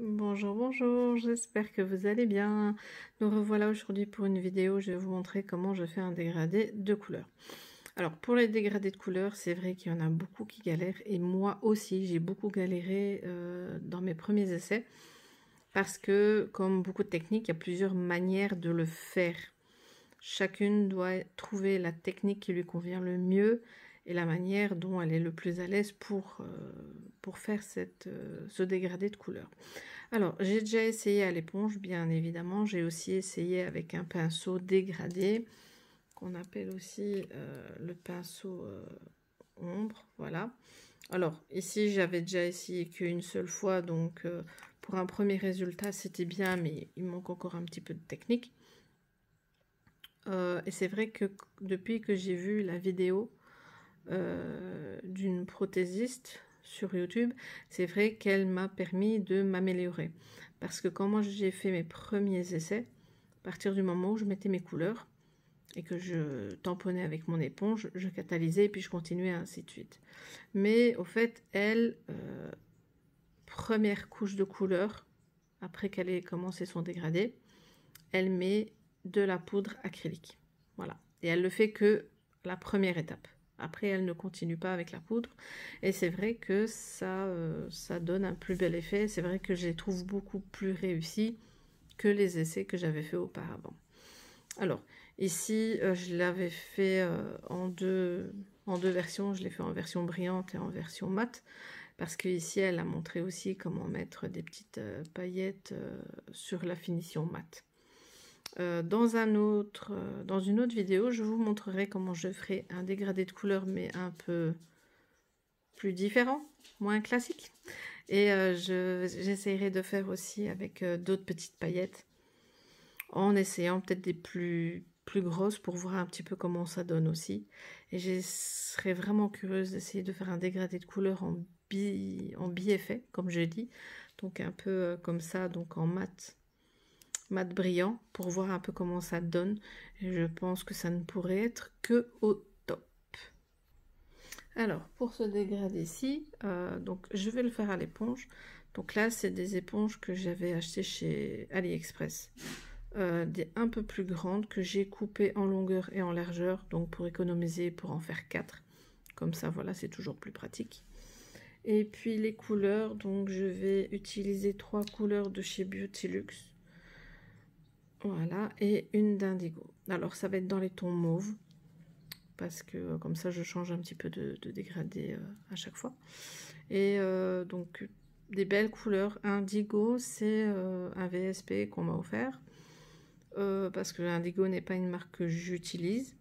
Bonjour, bonjour, j'espère que vous allez bien. Nous revoilà aujourd'hui pour une vidéo, je vais vous montrer comment je fais un dégradé de couleurs. Alors pour les dégradés de couleurs, c'est vrai qu'il y en a beaucoup qui galèrent et moi aussi j'ai beaucoup galéré dans mes premiers essais parce que comme beaucoup de techniques, il y a plusieurs manières de le faire. Chacune doit trouver la technique qui lui convient le mieux et la manière dont elle est le plus à l'aise pour faire ce dégradé de couleurs. Alors, j'ai déjà essayé à l'éponge, bien évidemment. J'ai aussi essayé avec un pinceau dégradé, qu'on appelle aussi le pinceau ombre, voilà. Alors, ici, j'avais déjà essayé qu'une seule fois, donc pour un premier résultat, c'était bien, mais il manque encore un petit peu de technique. Et c'est vrai que depuis que j'ai vu la vidéo d'une prothésiste sur YouTube, c'est vrai qu'elle m'a permis de m'améliorer. Parce que quand moi j'ai fait mes premiers essais, à partir du moment où je mettais mes couleurs et que je tamponnais avec mon éponge, je catalysais et puis je continuais ainsi de suite. Mais au fait, elle, première couche de couleur, après qu'elle ait commencé son dégradé, elle met de la poudre acrylique. Voilà. Et elle le fait que la première étape. Après, elle ne continue pas avec la poudre. Et c'est vrai que ça donne un plus bel effet. C'est vrai que je les trouve beaucoup plus réussis que les essais que j'avais fait auparavant. Alors, ici, je l'avais fait en deux versions. Je l'ai fait en version brillante et en version mate. Parce qu'ici, elle a montré aussi comment mettre des petites paillettes sur la finition mate. Dans une autre vidéo, je vous montrerai comment je ferai un dégradé de couleur, mais un peu plus différent, moins classique. Et j'essaierai de faire aussi avec d'autres petites paillettes, en essayant peut-être des plus grosses pour voir un petit peu comment ça donne aussi. Et je serais vraiment curieuse d'essayer de faire un dégradé de couleur en bi-effet, comme je dis. Donc un peu comme ça, donc en mat brillant pour voir un peu comment ça donne. Et je pense que ça ne pourrait être que au top. Alors pour ce dégradé-ci, donc je vais le faire à l'éponge. Donc là c'est des éponges que j'avais achetées chez AliExpress, des un peu plus grandes que j'ai coupées en longueur et en largeur, donc pour économiser, pour en faire 4. Comme ça voilà, c'est toujours plus pratique. Et puis les couleurs, donc je vais utiliser 3 couleurs de chez Beautylux. Voilà, et une d'indigo. Alors ça va être dans les tons mauves, parce que comme ça je change un petit peu de dégradé à chaque fois. Et donc des belles couleurs. Indigo, c'est un VSP qu'on m'a offert, parce que l'indigo n'est pas une marque que j'utilise.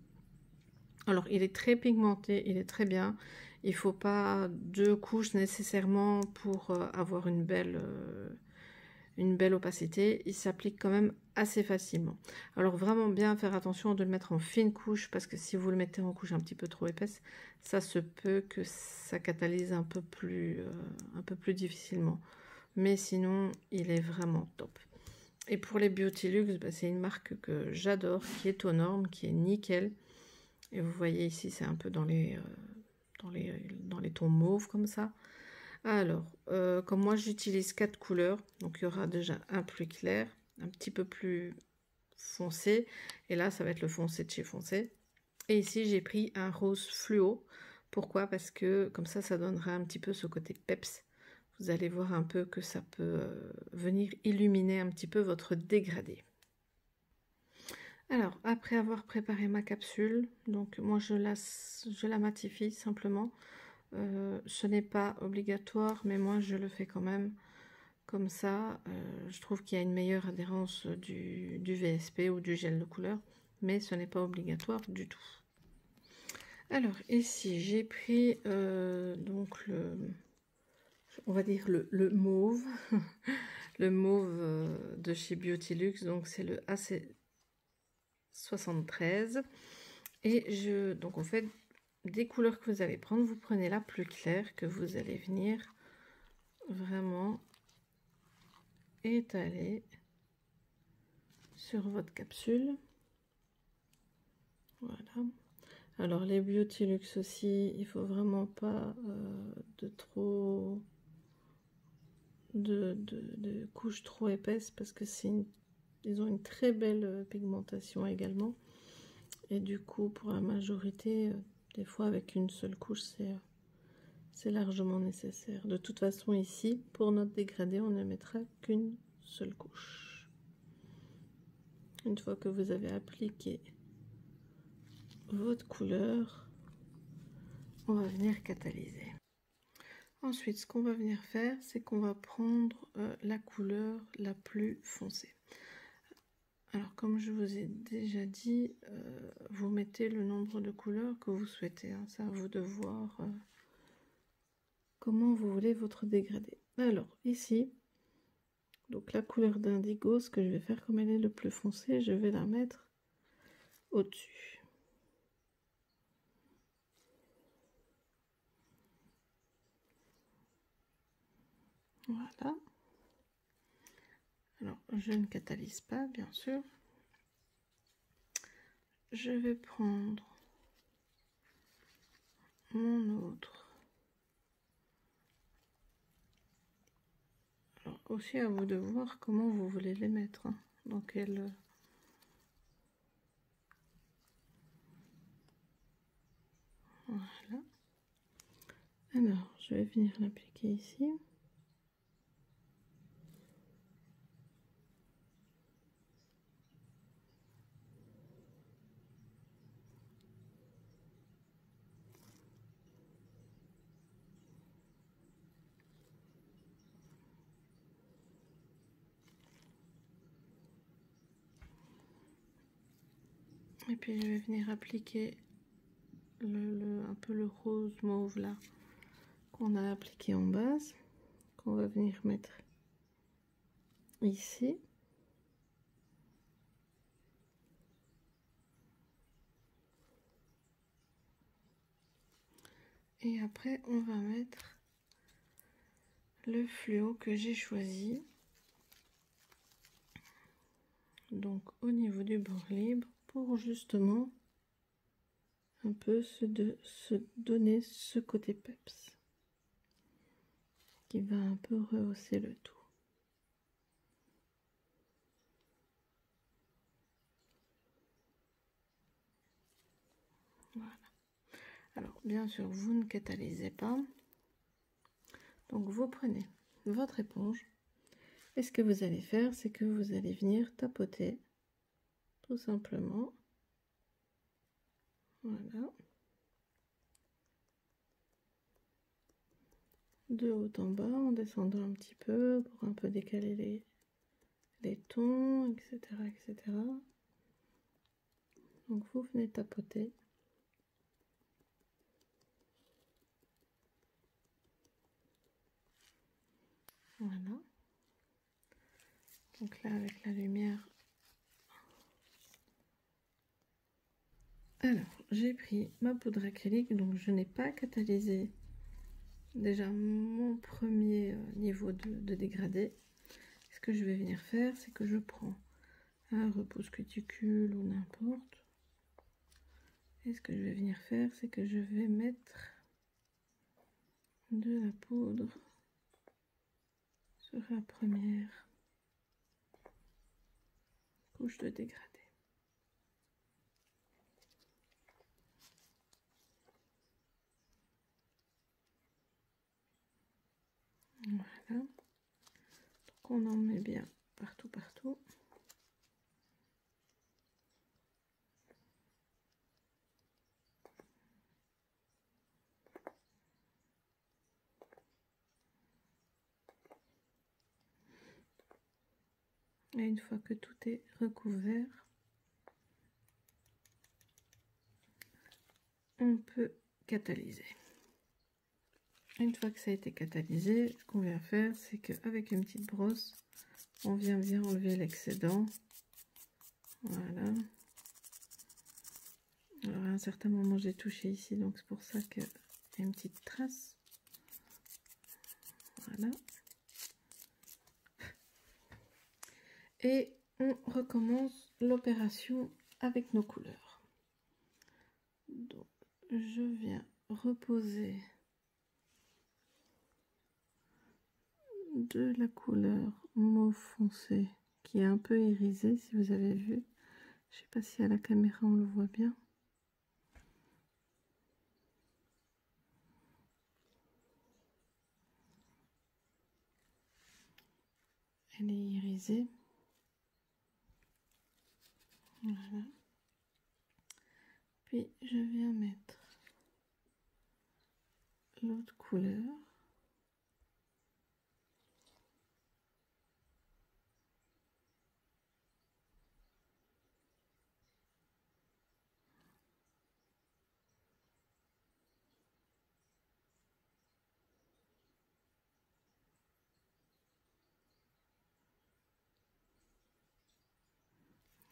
Alors il est très pigmenté, il est très bien. Il faut pas 2 couches nécessairement pour avoir une belle opacité. Il s'applique quand même assez facilement. Alors vraiment bien faire attention de le mettre en fine couche, parce que si vous le mettez en couche un petit peu trop épaisse, ça se peut que ça catalyse un peu plus difficilement. Mais sinon, il est vraiment top. Et pour les Beautylux, bah, c'est une marque que j'adore, qui est aux normes, qui est nickel. Et vous voyez ici, c'est un peu dans les tons mauves comme ça. Alors, comme moi j'utilise 4 couleurs, donc il y aura déjà un plus clair, un petit peu plus foncé, et là ça va être le foncé de chez foncé. Et ici j'ai pris un rose fluo. Pourquoi? Parce que comme ça donnera un petit peu ce côté peps. Vous allez voir un peu que ça peut venir illuminer un petit peu votre dégradé. Alors, après avoir préparé ma capsule, donc moi je la matifie simplement. Ce n'est pas obligatoire, mais moi je le fais quand même comme ça. Je trouve qu'il y a une meilleure adhérence du VSP ou du gel de couleur, mais ce n'est pas obligatoire du tout. Alors ici j'ai pris donc on va dire le mauve, le mauve de chez Beautylux, donc c'est le AC73. Et donc en fait, des couleurs que vous allez prendre, vous prenez la plus claire que vous allez venir vraiment étaler sur votre capsule. Voilà. Alors les Beautylux aussi, il faut vraiment pas de trop de couches trop épaisses parce que ils ont une très belle pigmentation également. Et du coup, pour la majorité, des fois avec une seule couche, c'est largement nécessaire. De toute façon, ici, pour notre dégradé, on ne mettra qu'une seule couche. Une fois que vous avez appliqué votre couleur, on va venir catalyser. Ensuite, ce qu'on va venir faire, c'est qu'on va prendre la couleur la plus foncée. Alors, comme je vous ai déjà dit, vous mettez le nombre de couleurs que vous souhaitez. Hein. C'est à vous de voir comment vous voulez votre dégradé. Alors, ici, donc la couleur d'indigo, ce que je vais faire, comme elle est le plus foncée, je vais la mettre au-dessus. Voilà. Alors, je ne catalyse pas, bien sûr. Je vais prendre mon autre. Alors, aussi à vous de voir comment vous voulez les mettre. Hein. Dans quel... Voilà. Alors, je vais venir l'appliquer ici. Et puis je vais venir appliquer un peu le rose mauve là qu'on a appliqué en base, qu'on va venir mettre ici. Et après on va mettre le fluo que j'ai choisi. Donc au niveau du bord libre pour justement un peu se donner ce côté peps qui va un peu rehausser le tout. Voilà. Alors bien sûr vous ne catalysez pas. Donc vous prenez votre éponge et ce que vous allez faire, c'est que vous allez venir tapoter tout simplement. Voilà. De haut en bas en descendant un petit peu pour un peu décaler les tons, etc., etc. Donc vous venez tapoter. Voilà. Donc là avec la lumière. Alors j'ai pris ma poudre acrylique, donc je n'ai pas catalysé déjà mon premier niveau de dégradé. Ce que je vais venir faire, c'est que je prends un repousse cuticule ou n'importe. Et ce que je vais venir faire, c'est que je vais mettre de la poudre sur la première couche de dégradé. Voilà. Donc on en met bien partout, partout. Et une fois que tout est recouvert, on peut catalyser. Une fois que ça a été catalysé, ce qu'on vient faire, c'est qu'avec une petite brosse, on vient bien enlever l'excédent. Voilà. Alors à un certain moment, j'ai touché ici, donc c'est pour ça qu'il y a une petite trace. Voilà. Et on recommence l'opération avec nos couleurs. Donc, je viens reposer de la couleur mauve foncé qui est un peu irisé, si vous avez vu. Je sais pas si à la caméra on le voit bien. Elle est irisée. Voilà. Puis je viens mettre l'autre couleur.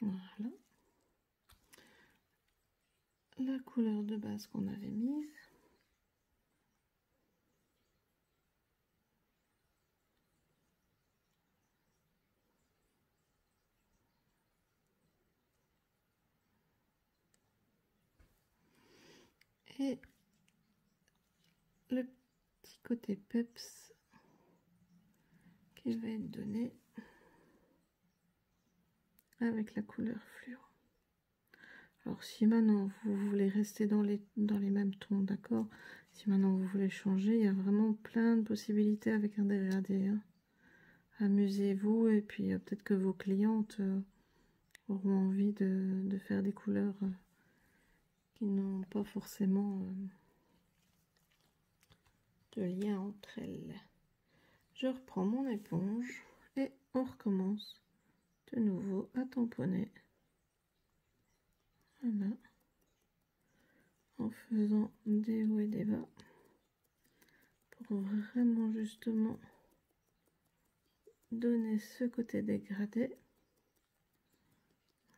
Voilà. La couleur de base qu'on avait mise. Et le petit côté peps qui va être donné avec la couleur fluo. Alors si maintenant vous voulez rester dans les mêmes tons, d'accord, si maintenant vous voulez changer, il y a vraiment plein de possibilités avec un dégradé, hein. Amusez-vous, et puis peut-être que vos clientes auront envie de faire des couleurs qui n'ont pas forcément de lien entre elles. Je reprends mon éponge et on recommence de nouveau à tamponner. Voilà. En faisant des hauts et des bas pour vraiment justement donner ce côté dégradé.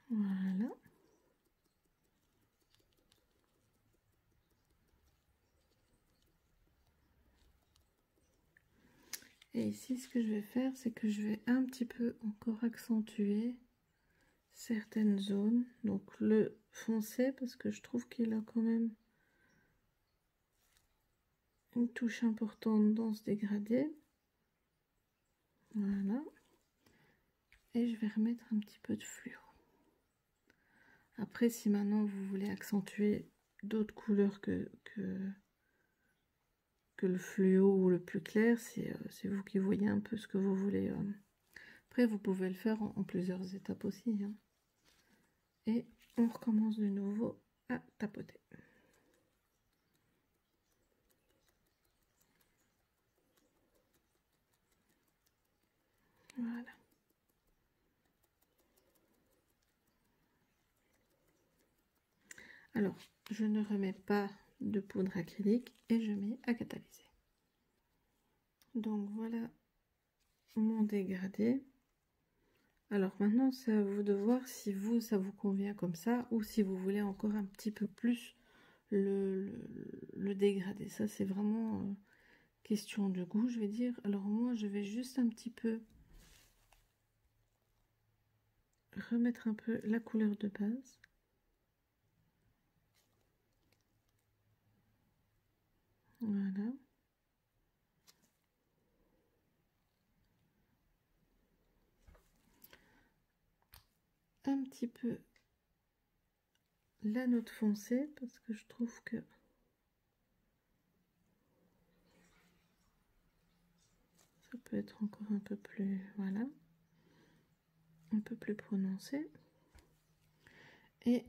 Voilà. Et ici, ce que je vais faire, c'est que je vais un petit peu encore accentuer certaines zones. Donc le foncé, parce que je trouve qu'il a quand même une touche importante dans ce dégradé. Voilà. Et je vais remettre un petit peu de fluo. Après, si maintenant vous voulez accentuer d'autres couleurs que le fluo ou le plus clair, c'est vous qui voyez un peu ce que vous voulez. Après, vous pouvez le faire en plusieurs étapes aussi, hein. Et on recommence de nouveau à tapoter. Voilà. Alors, je ne remets pas de poudre acrylique et je mets à catalyser. Donc voilà mon dégradé. Alors maintenant, c'est à vous de voir si ça vous convient comme ça ou si vous voulez encore un petit peu plus le dégradé. Ça, c'est vraiment question de goût, je vais dire. Alors moi, je vais juste un petit peu remettre un peu la couleur de base. Voilà. Un petit peu la note foncée parce que je trouve que ça peut être encore un peu plus, voilà, un peu plus prononcé. Et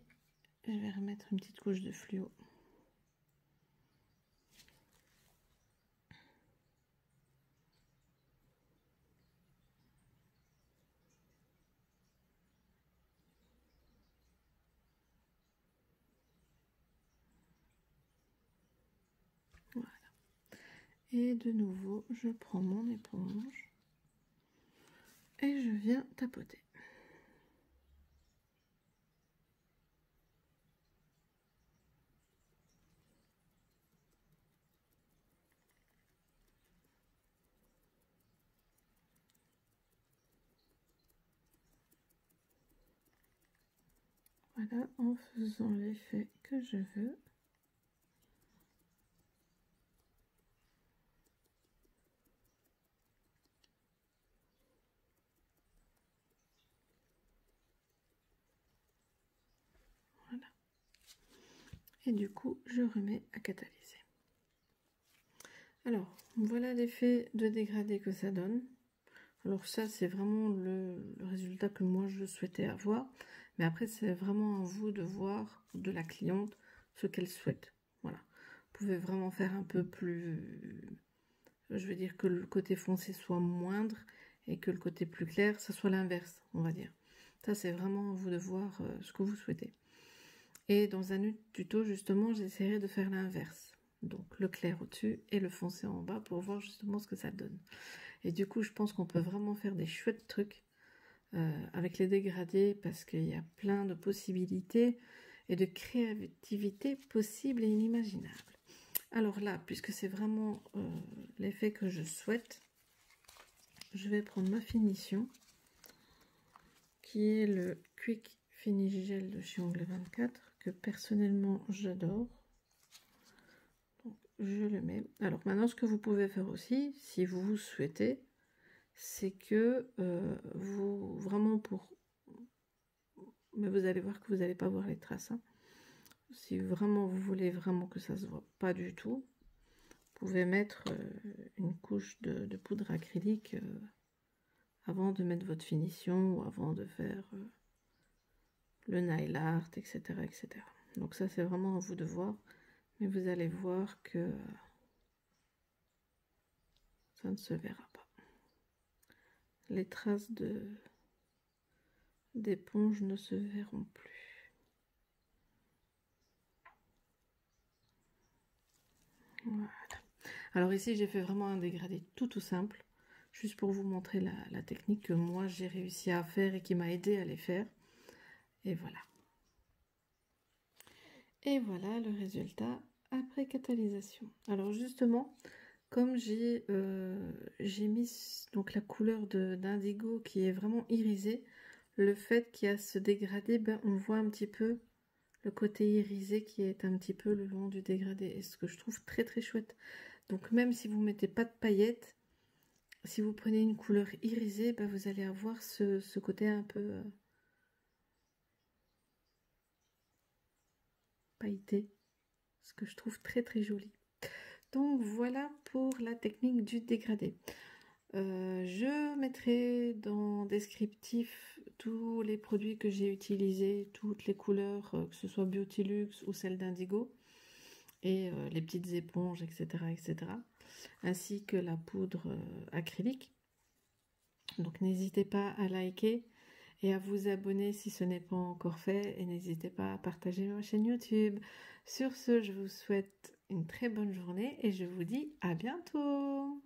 je vais remettre une petite couche de fluo. Voilà. Et de nouveau, je prends mon éponge et je viens tapoter. Voilà, en faisant l'effet que je veux. Et du coup, je remets à catalyser. Alors, voilà l'effet de dégradé que ça donne. Alors ça, c'est vraiment le résultat que moi, je souhaitais avoir. Mais après, c'est vraiment à vous de voir, de la cliente, ce qu'elle souhaite. Voilà. Vous pouvez vraiment faire un peu plus... Je veux dire que le côté foncé soit moindre et que le côté plus clair, ça soit l'inverse, on va dire. Ça, c'est vraiment à vous de voir ce que vous souhaitez. Et dans un tuto, justement, j'essaierai de faire l'inverse. Donc, le clair au-dessus et le foncé en bas pour voir justement ce que ça donne. Et du coup, je pense qu'on peut vraiment faire des chouettes trucs avec les dégradés parce qu'il y a plein de possibilités et de créativité possible et inimaginable. Alors là, puisque c'est vraiment l'effet que je souhaite, je vais prendre ma finition qui est le Quick Finish Gel de chez Ongle 24 que personnellement j'adore. Donc je le mets. Alors maintenant, ce que vous pouvez faire aussi, si vous souhaitez, c'est que vous vraiment mais vous allez voir que vous n'allez pas voir les traces. Hein. Si vraiment vous voulez vraiment que ça se voit pas du tout, vous pouvez mettre une couche de poudre acrylique avant de mettre votre finition ou avant de faire le nail art, etc., etc. Donc ça, c'est vraiment à vous de voir. Mais vous allez voir que ça ne se verra pas. Les traces d'éponge ne se verront plus. Voilà. Alors ici, j'ai fait vraiment un dégradé tout simple, juste pour vous montrer la technique que moi, j'ai réussi à faire et qui m'a aidé à les faire. Et voilà. Et voilà le résultat après catalysation. Alors justement, comme j'ai mis donc la couleur d'indigo qui est vraiment irisée, le fait qu'il y a ce dégradé, ben, on voit un petit peu le côté irisé qui est un petit peu le long du dégradé. Et ce que je trouve très chouette. Donc même si vous ne mettez pas de paillettes, si vous prenez une couleur irisée, ben, vous allez avoir ce côté un peu pailleté. Ce que je trouve très joli. Donc voilà pour la technique du dégradé. Je mettrai dans descriptif tous les produits que j'ai utilisés, toutes les couleurs, que ce soit Beautylux ou celle d'Indigo, et les petites éponges, etc., ainsi que la poudre acrylique. Donc n'hésitez pas à liker et à vous abonner si ce n'est pas encore fait, et n'hésitez pas à partager ma chaîne YouTube. Sur ce, je vous souhaite une très bonne journée et je vous dis à bientôt.